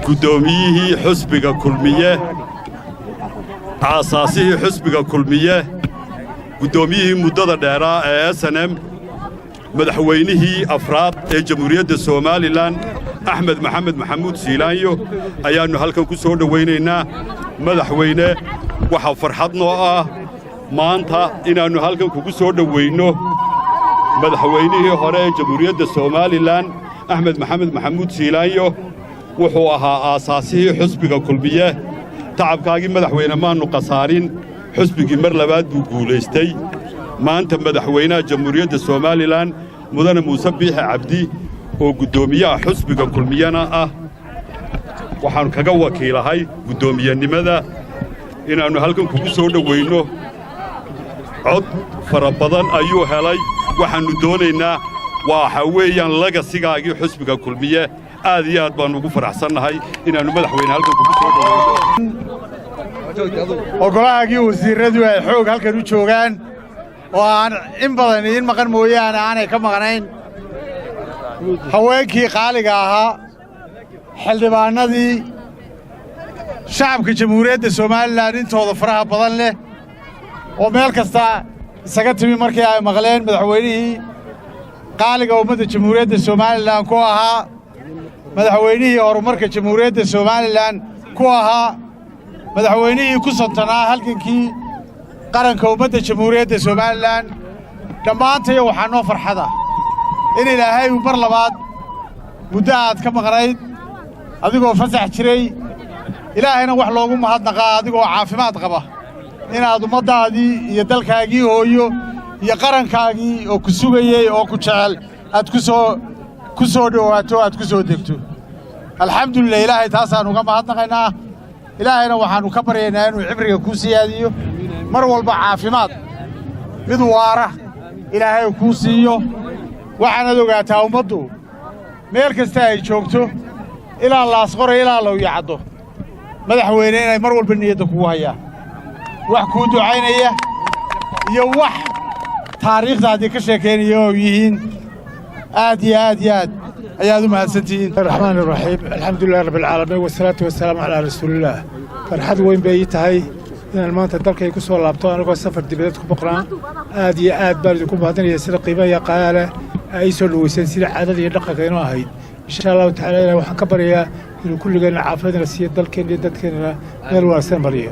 guddoomiyihii xusbiga kulmiye aasaasihii xusbiga kulmiye guddoomiyihii muddada dheeraa ee SNM madaxweynihii afraad ee jamhuuriyadda Soomaaliland Axmed Maxamed Maxamuud Siilaanyo ayaannu halkan ku soo dhawaynaynaa madaxweyne waxa farxad noo ah maanta inaannu halkan kugu soo dhawayno madaxweynihii hore ee jamhuuriyadda Soomaaliland Axmed Maxamed Maxamuud Siilaanyo wuxuu ahaa aasaasihii xusbiga kulmiye tacabkaagii madaxweyne maannu qasaarin xusbigii mar labaad buu guulaystay maanta madaxweynaha jamhuuriyadda Soomaaliland mudane Muuse Biixi Cabdi oo guddoomiyaha xusbiga kulmiyana ah waxaan kaga wakiilahay guddoomiyanimada inaannu halkan kugu soo dhawayno cod fara badan ayuu helay waxaannu doonaynaa waxa weeyaan lagasigaagii xusbiga kulmiye aad iyo aad baan ugu faraxsannahay inaannu madaxweyne halkan kugu soo dhawayno ogolahaagii wasiirradu ay xoog halkan u joogaan oo aan in badan idiin maqan mooyaane aanay ka maqnayn haweenkii qaaliga ahaa xildhibaannadii shacabka jamhuuriyadda Soomaaliland intooda faraha badan leh oo meel kasta isaga timi markii ay maqleen madaxweynihii qaaliga ummadda jamhuuriyadda Soomaaliland ku ahaa madaxweynihii horumarka jamhuuriyadda Soomaaliland ku ahaa madaxweynihii ku santanaa halgankii qaranka ummadda jamhuuriyadda Soomaaliland dhammaantayo waxaa noo farxada in ilaahay uu mar labaad muddo aad ka maqnayd adigoo fasax jiray ilaahayna wax loogu mahadnaqaa adigoo caafimaad qaba inaad ummaddaadii iyo dalkaagii hooyo iyo qarankaagii oo ku sugayey oo ku jecel aad ku soo dhowaato aad ku soo degto alxamdulillah ilaahay taasaan uga mahadnaqaynaa ilaahayna waxaannu ka baryaynaa inuu cibriga kuu siyaadiyo mar walba caafimaad mid waara ilaahay kuu siiyo waxaanaad ogaataa ummaddu meel kasta ay joogto ilaa laasqoray ilaa lawyacaddo madaxweyne inay mar walba niyadda kugu hayaan wax kuu ducaynaya iyo wax taariikhdaadii ka sheekaynaya oo yihiin aad iyo aad iyo aad ayaad u mahadsantihiin الرحمن الرحيم الحمد لله رب العالمين والصلاة والسلام على رسول الله فرحad weyn bay tahay inaan maanta dalkay ku soo laabto anigoo safar dibadda ku boqraan aad iyo aad baan idinku mahadnaqayaa sida qiimaha qaale ay soo dhaweyseen sida caadada iyo dhaqanka inoo ahayd insha Allah ta'ala waxaan ka baryaa inuu kulligeena caafimaad siiyo dalkeena iyo dadkeena meel wanaagsan mariyo